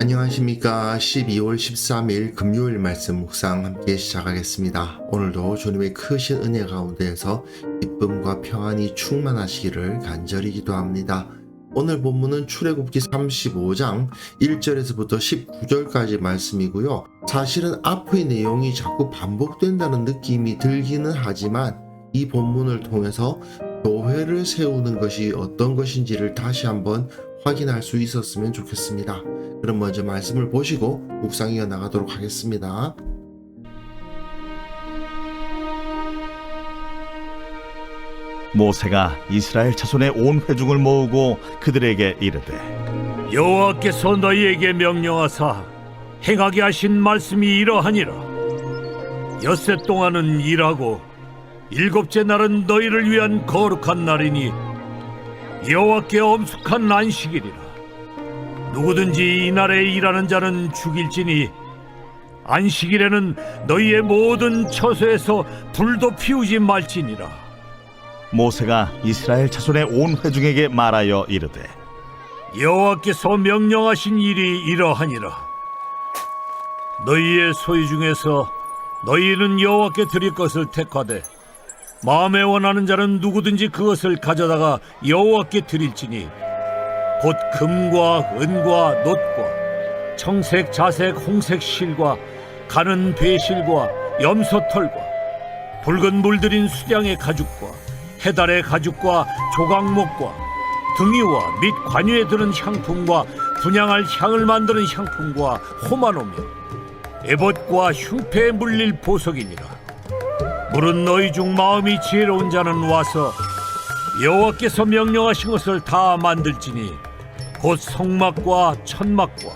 안녕하십니까. 12월 13일 금요일 말씀 묵상 함께 시작하겠습니다. 오늘도 주님의 크신 은혜 가운데에서 기쁨과 평안이 충만하시기를 간절히 기도합니다. 오늘 본문은 출애굽기 35장 1절에서부터 19절까지 말씀이고요. 사실은 앞의 내용이 자꾸 반복된다는 느낌이 들기는 하지만 이 본문을 통해서 교회를 세우는 것이 어떤 것인지를 다시 한번 확인할 수 있었으면 좋겠습니다. 그럼 먼저 말씀을 보시고 묵상 이어나가도록 하겠습니다. 모세가 이스라엘 자손의 온 회중을 모으고 그들에게 이르되 여호와께서 너희에게 명령하사 행하게 하신 말씀이 이러하니라. 엿새 동안은 일하고 일곱째 날은 너희를 위한 거룩한 날이니 여호와께 엄숙한 안식일이라. 누구든지 이날에 일하는 자는 죽일지니 안식일에는 너희의 모든 처소에서 불도 피우지 말지니라. 모세가 이스라엘 자손의 온 회중에게 말하여 이르되 여호와께서 명령하신 일이 이러하니라. 너희의 소유 중에서 너희는 여호와께 드릴 것을 택하되 마음에 원하는 자는 누구든지 그것을 가져다가 여호와께 드릴지니 곧 금과 은과 놋과 청색, 자색, 홍색 실과 가는 배실과 염소털과 붉은 물들인 수량의 가죽과 해달의 가죽과 조각목과 등이와 및 관유에 드는 향품과 분향할 향을 만드는 향품과 호마노며 에봇과 흉패에 물릴 보석이니라. 물은 너희 중 마음이 지혜로운 자는 와서 여호와께서 명령하신 것을 다 만들지니 곧 성막과 천막과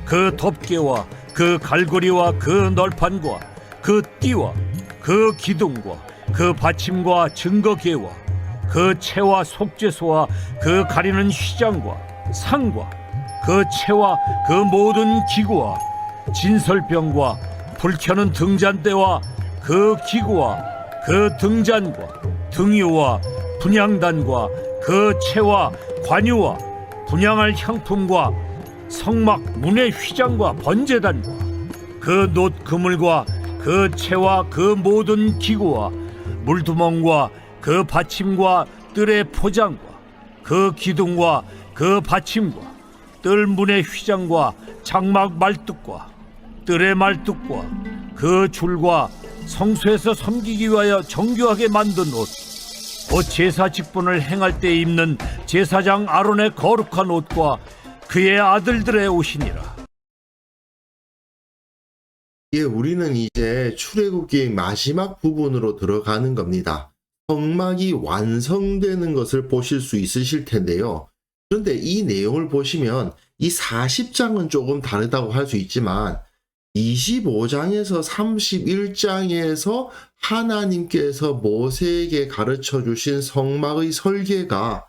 그 덮개와 그 갈고리와 그 널판과 그 띠와 그 기둥과 그 받침과 증거계와 그 채와 속죄소와 그 가리는 휘장과 상과 그 채와 그 모든 기구와 진설병과 불켜는 등잔대와 그 기구와 그 등잔과 등유와 분향단과 그 채와 관유와 분향할 향품과 성막 문의 휘장과 번제단과 그 놋 그물과 그 채와 그 모든 기구와 물두멍과 그 받침과 뜰의 포장과 그 기둥과 그 받침과 뜰 문의 휘장과 장막 말뚝과 뜰의 말뚝과 그 줄과 성소에서 섬기기 위하여 정교하게 만든 옷, 곧 제사 직분을 행할 때 입는 제사장 아론의 거룩한 옷과 그의 아들들의 옷이니라. 예, 우리는 이제 출애굽기의 마지막 부분으로 들어가는 겁니다. 성막이 완성되는 것을 보실 수 있으실 텐데요. 그런데 이 내용을 보시면 이 40장은 조금 다르다고 할 수 있지만 25장에서 31장에서 하나님께서 모세에게 가르쳐 주신 성막의 설계가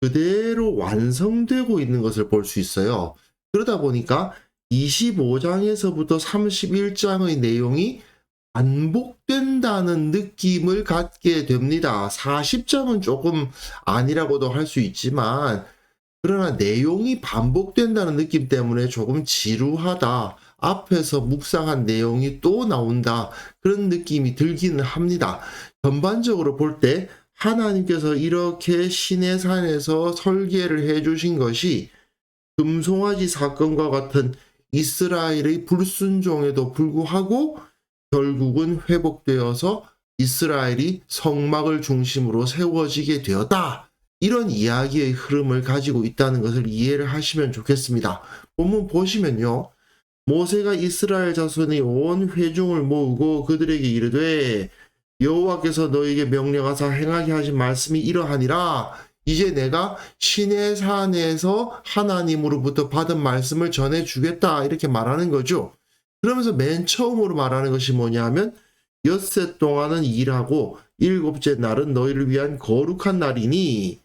그대로 완성되고 있는 것을 볼 수 있어요. 그러다 보니까 25장에서부터 31장의 내용이 반복된다는 느낌을 갖게 됩니다. 40장은 조금 아니라고도 할 수 있지만 그러나 내용이 반복된다는 느낌 때문에 조금 지루하다. 앞에서 묵상한 내용이 또 나온다. 그런 느낌이 들기는 합니다. 전반적으로 볼 때 하나님께서 이렇게 시내산에서 설계를 해주신 것이 금송아지 사건과 같은 이스라엘의 불순종에도 불구하고 결국은 회복되어서 이스라엘이 성막을 중심으로 세워지게 되었다. 이런 이야기의 흐름을 가지고 있다는 것을 이해를 하시면 좋겠습니다. 본문 보시면요. 모세가 이스라엘 자손의 온 회중을 모으고 그들에게 이르되 여호와께서 너에게 명령하사 행하게 하신 말씀이 이러하니라. 이제 내가 시내산에서 하나님으로부터 받은 말씀을 전해주겠다. 이렇게 말하는 거죠. 그러면서 맨 처음으로 말하는 것이 뭐냐면 엿새 동안은 일하고 일곱째 날은 너희를 위한 거룩한 날이니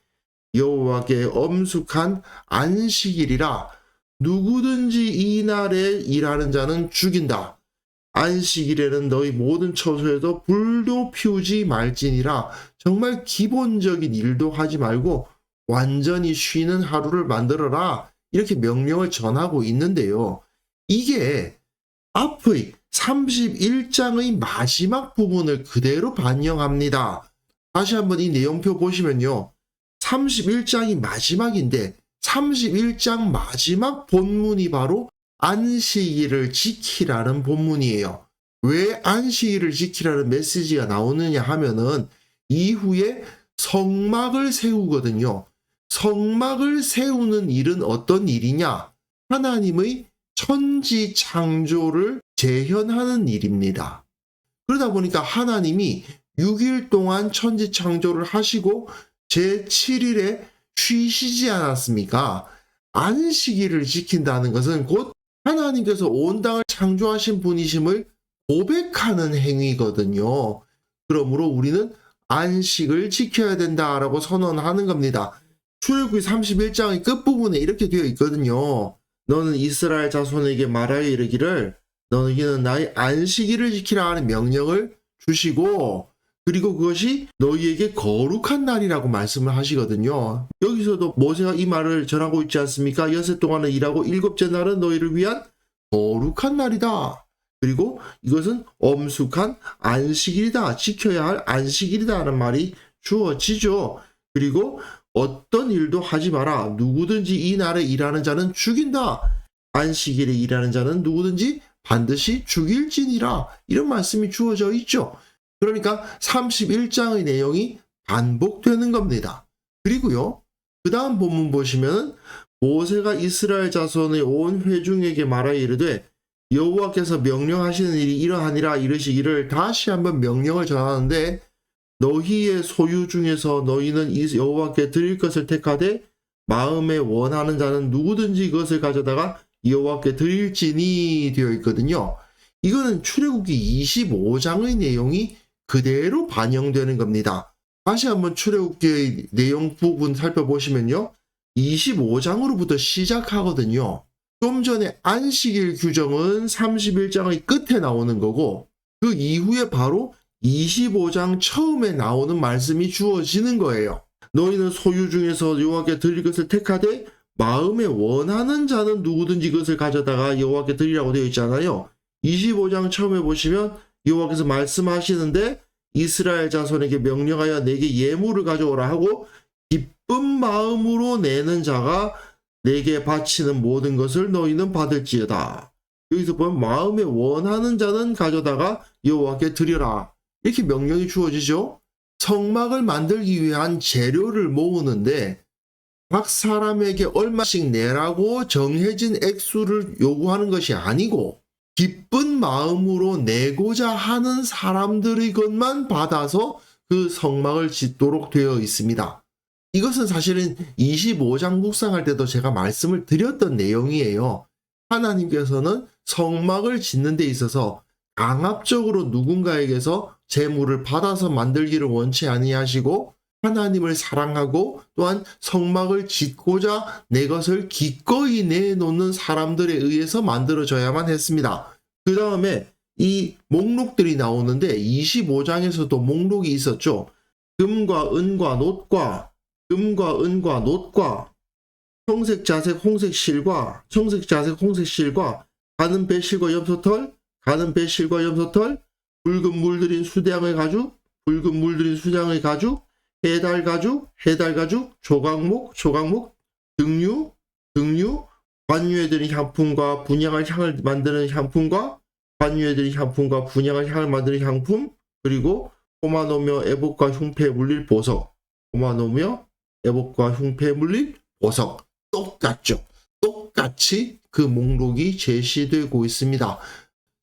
여호와께 엄숙한 안식일이라. 누구든지 이 날에 일하는 자는 죽인다. 안식일에는 너희 모든 처소에도 불도 피우지 말지니라. 정말 기본적인 일도 하지 말고 완전히 쉬는 하루를 만들어라. 이렇게 명령을 전하고 있는데요. 이게 앞의 31장의 마지막 부분을 그대로 반영합니다. 다시 한번 이 내용표 보시면요. 31장이 마지막인데 31장 마지막 본문이 바로 안식일을 지키라는 본문이에요. 왜 안식일을 지키라는 메시지가 나오느냐 하면은 이후에 성막을 세우거든요. 성막을 세우는 일은 어떤 일이냐? 하나님의 천지 창조를 재현하는 일입니다. 그러다 보니까 하나님이 6일 동안 천지 창조를 하시고 제7일에 쉬시지 않았습니까? 안식일을 지킨다는 것은 곧 하나님께서 온 땅을 창조하신 분이심을 고백하는 행위거든요. 그러므로 우리는 안식을 지켜야 된다라고 선언하는 겁니다. 출애굽기 31장의 끝부분에 이렇게 되어 있거든요. 너는 이스라엘 자손에게 말하여 이르기를 너희는 나의 안식일을 지키라 하는 명령을 주시고 그리고 그것이 너희에게 거룩한 날이라고 말씀을 하시거든요. 여기서도 모세가 이 말을 전하고 있지 않습니까? 여섯 동안은 일하고 일곱째 날은 너희를 위한 거룩한 날이다. 그리고 이것은 엄숙한 안식일이다. 지켜야 할 안식일이다 하는 말이 주어지죠. 그리고 어떤 일도 하지 마라. 누구든지 이 날에 일하는 자는 죽인다. 안식일에 일하는 자는 누구든지 반드시 죽일지니라. 이런 말씀이 주어져 있죠. 그러니까 31장의 내용이 반복되는 겁니다. 그리고요. 그 다음 본문 보시면 모세가 이스라엘 자손의 온 회중에게 말하여 이르되 여호와께서 명령하시는 일이 이러하니라 이르시기를 다시 한번 명령을 전하는데 너희의 소유 중에서 너희는 이 여호와께 드릴 것을 택하되 마음에 원하는 자는 누구든지 그것을 가져다가 여호와께 드릴지니 되어 있거든요. 이거는 출애굽기 25장의 내용이 그대로 반영되는 겁니다. 다시 한번 출애굽기의 내용 부분 살펴보시면요. 25장으로부터 시작하거든요. 좀 전에 안식일 규정은 31장의 끝에 나오는 거고 그 이후에 바로 25장 처음에 나오는 말씀이 주어지는 거예요. 너희는 소유 중에서 여호와께 드릴 것을 택하되 마음에 원하는 자는 누구든지 그것을 가져다가 여호와께 드리라고 되어 있잖아요. 25장 처음에 보시면 여호와께서 말씀하시는데 이스라엘 자손에게 명령하여 내게 예물을 가져오라 하고 기쁜 마음으로 내는 자가 내게 바치는 모든 것을 너희는 받을지어다. 여기서 보면 마음에 원하는 자는 가져다가 여호와께 드려라. 이렇게 명령이 주어지죠. 성막을 만들기 위한 재료를 모으는데 각 사람에게 얼마씩 내라고 정해진 액수를 요구하는 것이 아니고 기쁜 마음으로 내고자 하는 사람들의 것만 받아서 그 성막을 짓도록 되어 있습니다. 이것은 사실은 25장 묵상할 때도 제가 말씀을 드렸던 내용이에요. 하나님께서는 성막을 짓는 데 있어서 강압적으로 누군가에게서 재물을 받아서 만들기를 원치 아니하시고 하나님을 사랑하고 또한 성막을 짓고자 내 것을 기꺼이 내놓는 사람들에 의해서 만들어져야만 했습니다. 그 다음에 이 목록들이 나오는데 25장에서도 목록이 있었죠. 금과 은과 놋과 청색 자색 홍색 실과 가는 배실과 염소털 붉은 물들인 수량의 가죽 해달 가죽 조각목 등류 관유에 드린 향품과 분향할 향을 만드는 향품과 관유에 드린 향품과 분향할 향을 만드는 향품 그리고 포마노며 애복과 흉패에 물릴 보석 똑같죠. 똑같이 그 목록이 제시되고 있습니다.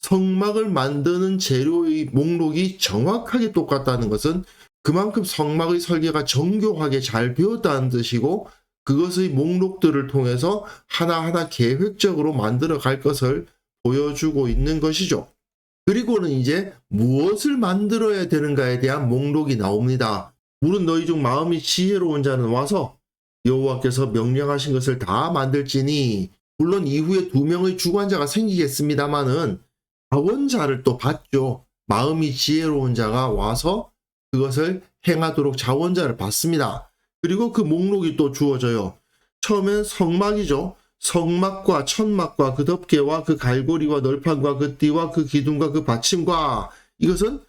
성막을 만드는 재료의 목록이 정확하게 똑같다는 것은 그만큼 성막의 설계가 정교하게 잘 되었다는 뜻이고 그것의 목록들을 통해서 하나하나 계획적으로 만들어 갈 것을 보여주고 있는 것이죠. 그리고는 이제 무엇을 만들어야 되는가에 대한 목록이 나옵니다. 물은 너희 중 마음이 지혜로운 자는 와서 여호와께서 명령하신 것을 다 만들지니 물론 이후에 2명의 주관자가 생기겠습니다마는 자원자를 또 받죠. 마음이 지혜로운 자가 와서 그것을 행하도록 자원자를 받습니다. 그리고 그 목록이 또 주어져요. 처음엔 성막이죠. 성막과 천막과 그 덮개와 그 갈고리와 널판과 그 띠와 그 기둥과 그 받침과, 이것은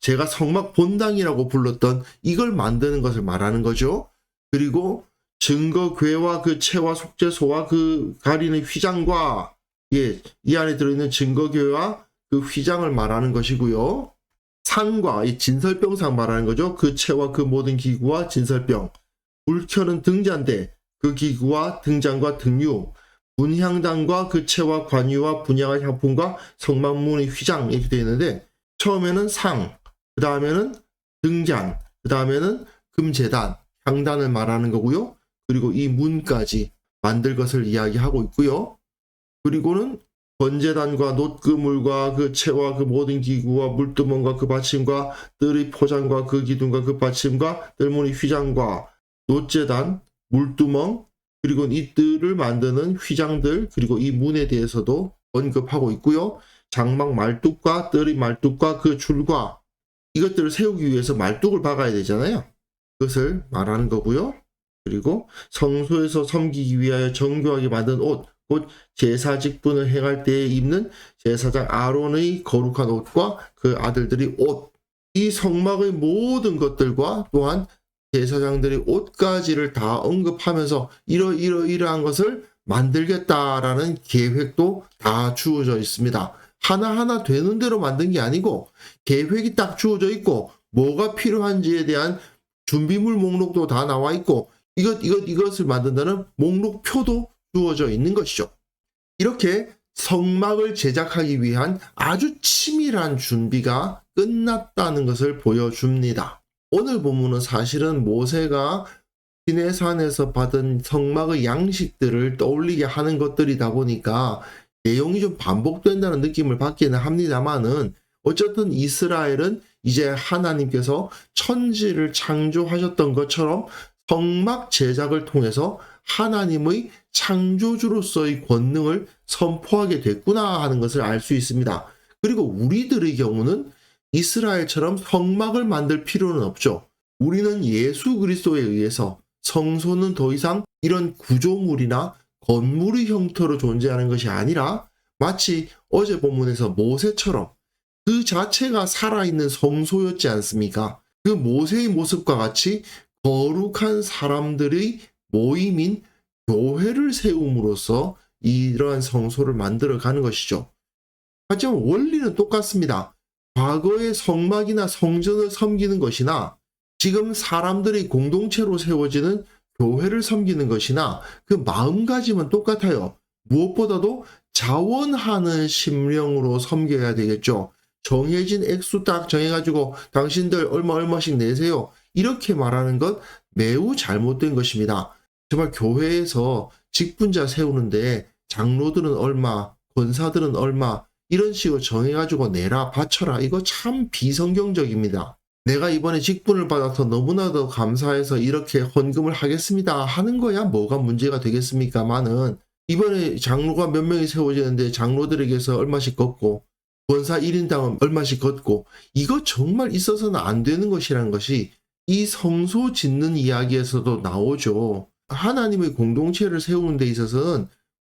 제가 성막 본당이라고 불렀던 이걸 만드는 것을 말하는 거죠. 그리고 증거궤와 그 채와 속죄소와 그 가리는 휘장과, 이 안에 들어있는 증거궤와 그 휘장을 말하는 것이고요. 상과 이 진설병상 말하는 거죠. 그 채와 그 모든 기구와 진설병, 불켜는 등잔대, 그 기구와 등잔과 등유, 분향단과 그 채와 관유와 분향의 향품과 성막문의 휘장, 이렇게 되어 있는데, 처음에는 상, 그 다음에는 등잔, 그 다음에는 금제단, 향단을 말하는 거고요. 그리고 이 문까지 만들 것을 이야기하고 있고요. 그리고는 번제단과 놋그물과 그 채와 그 모든 기구와 물두멍과 그 받침과 뜰의 포장과 그 기둥과 그 받침과 뜰문의 휘장과 놋제단, 물두멍, 그리고 이 뜰을 만드는 휘장들, 그리고 이 문에 대해서도 언급하고 있고요. 장막 말뚝과 뜰의 말뚝과 그 줄과, 이것들을 세우기 위해서 말뚝을 박아야 되잖아요. 그것을 말하는 거고요. 그리고 성소에서 섬기기 위하여 정교하게 만든 옷, 곧 제사 직분을 행할 때에 입는 제사장 아론의 거룩한 옷과 그 아들들의 옷, 이 성막의 모든 것들과 또한 제사장들의 옷까지를 다 언급하면서 이러한 것을 만들겠다라는 계획도 다 주어져 있습니다. 하나하나 되는 대로 만든 게 아니고 계획이 딱 주어져 있고 뭐가 필요한지에 대한 준비물 목록도 다 나와 있고 이것을 만든다는 목록표도 주어져 있는 것이죠. 이렇게 성막을 제작하기 위한 아주 치밀한 준비가 끝났다는 것을 보여줍니다. 오늘 본문은 사실은 모세가 시내산에서 받은 성막의 양식들을 떠올리게 하는 것들이다 보니까 내용이 좀 반복된다는 느낌을 받기는 합니다만은, 어쨌든 이스라엘은 이제 하나님께서 천지를 창조하셨던 것처럼 성막 제작을 통해서 하나님의 창조주로서의 권능을 선포하게 됐구나 하는 것을 알 수 있습니다. 그리고 우리들의 경우는 이스라엘처럼 성막을 만들 필요는 없죠. 우리는 예수 그리스도에 의해서 성소는 더 이상 이런 구조물이나 건물의 형태로 존재하는 것이 아니라 마치 어제 본문에서 모세처럼 그 자체가 살아있는 성소였지 않습니까? 그 모세의 모습과 같이 거룩한 사람들의 모임인 교회를 세움으로써 이러한 성소를 만들어가는 것이죠. 하지만 원리는 똑같습니다. 과거의 성막이나 성전을 섬기는 것이나 지금 사람들의 공동체로 세워지는 교회를 섬기는 것이나 그 마음가짐은 똑같아요. 무엇보다도 자원하는 심령으로 섬겨야 되겠죠. 정해진 액수 딱 정해가지고 당신들 얼마씩 내세요, 이렇게 말하는 것 매우 잘못된 것입니다. 정말 교회에서 직분자 세우는데 장로들은 얼마, 권사들은 얼마, 이런 식으로 정해가지고 내라, 바쳐라, 이거 참 비성경적입니다. 내가 이번에 직분을 받아서 너무나도 감사해서 이렇게 헌금을 하겠습니다 하는 거야 뭐가 문제가 되겠습니까마는, 이번에 장로가 몇 명이 세워지는데 장로들에게서 얼마씩 걷고 권사 1인당 얼마씩 걷고, 이거 정말 있어서는 안 되는 것이라는 것이 이 성소 짓는 이야기에서도 나오죠. 하나님의 공동체를 세우는 데 있어서는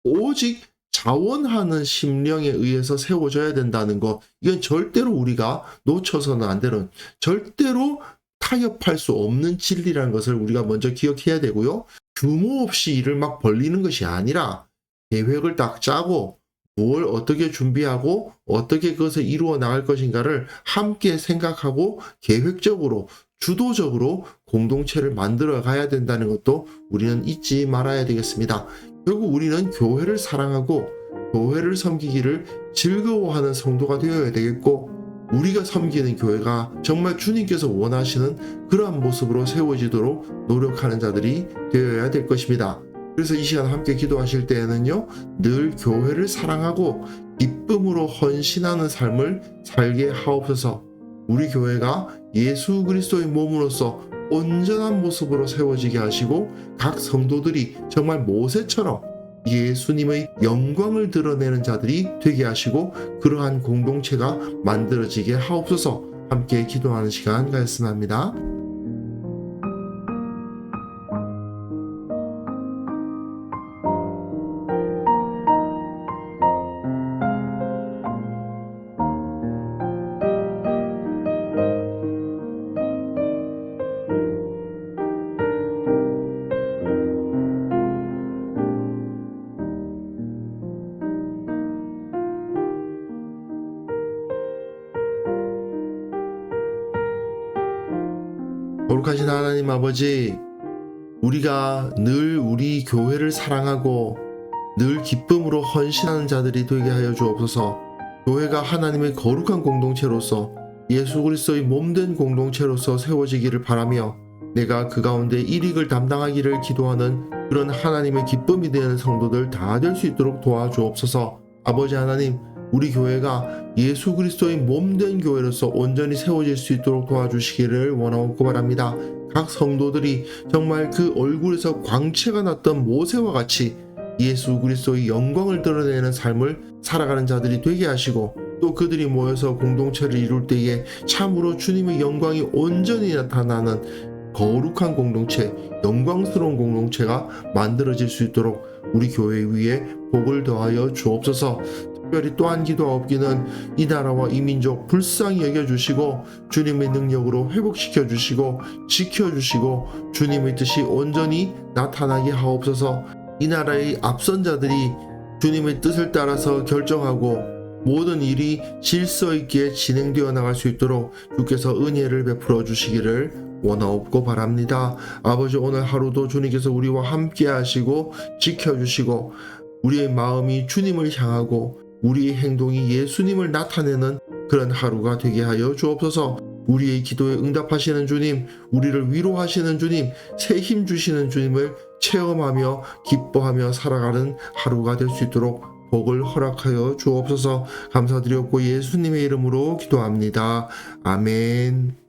오직 자원하는 심령에 의해서 세워져야 된다는 것, 이건 절대로 우리가 놓쳐서는 안 되는, 절대로 타협할 수 없는 진리라는 것을 우리가 먼저 기억해야 되고요. 규모 없이 일을 막 벌리는 것이 아니라 계획을 딱 짜고 뭘 어떻게 준비하고 어떻게 그것을 이루어 나갈 것인가를 함께 생각하고 계획적으로 주도적으로 공동체를 만들어 가야 된다는 것도 우리는 잊지 말아야 되겠습니다. 결국 우리는 교회를 사랑하고 교회를 섬기기를 즐거워하는 성도가 되어야 되겠고, 우리가 섬기는 교회가 정말 주님께서 원하시는 그러한 모습으로 세워지도록 노력하는 자들이 되어야 될 것입니다. 그래서 이 시간 함께 기도하실 때에는요, 늘 교회를 사랑하고 기쁨으로 헌신하는 삶을 살게 하옵소서. 우리 교회가 예수 그리스도의 몸으로서 온전한 모습으로 세워지게 하시고 각 성도들이 정말 모세처럼 예수님의 영광을 드러내는 자들이 되게 하시고 그러한 공동체가 만들어지게 하옵소서. 함께 기도하는 시간 가졌으면 합니다. 거룩하신 하나님 아버지, 우리가 늘 우리 교회를 사랑하고 늘 기쁨으로 헌신하는 자들이 되게 하여 주옵소서. 교회가 하나님의 거룩한 공동체로서 예수 그리스도의 몸된 공동체로서 세워지기를 바라며 내가 그 가운데 일익을 담당하기를 기도하는 그런 하나님의 기쁨이 되는 성도들 다 될 수 있도록 도와주옵소서. 아버지 하나님, 우리 교회가 예수 그리스도의 몸된 교회로서 온전히 세워질 수 있도록 도와주시기를 원하옵고 바랍니다. 각 성도들이 정말 그 얼굴에서 광채가 났던 모세와 같이 예수 그리스도의 영광을 드러내는 삶을 살아가는 자들이 되게 하시고, 또 그들이 모여서 공동체를 이룰 때에 참으로 주님의 영광이 온전히 나타나는 거룩한 공동체, 영광스러운 공동체가 만들어질 수 있도록 우리 교회 위에 복을 더하여 주옵소서. 특별히 또한 기도하옵기는 이 나라와 이 민족 불쌍히 여겨주시고 주님의 능력으로 회복시켜 주시고 지켜주시고 주님의 뜻이 온전히 나타나게 하옵소서. 이 나라의 앞선 자들이 주님의 뜻을 따라서 결정하고 모든 일이 질서 있게 진행되어 나갈 수 있도록 주께서 은혜를 베풀어 주시기를 원하옵고 바랍니다. 아버지, 오늘 하루도 주님께서 우리와 함께 하시고 지켜주시고 우리의 마음이 주님을 향하고 우리의 행동이 예수님을 나타내는 그런 하루가 되게 하여 주옵소서. 우리의 기도에 응답하시는 주님, 우리를 위로하시는 주님, 새 힘 주시는 주님을 체험하며 기뻐하며 살아가는 하루가 될 수 있도록 복을 허락하여 주옵소서. 감사드렸고 예수님의 이름으로 기도합니다. 아멘.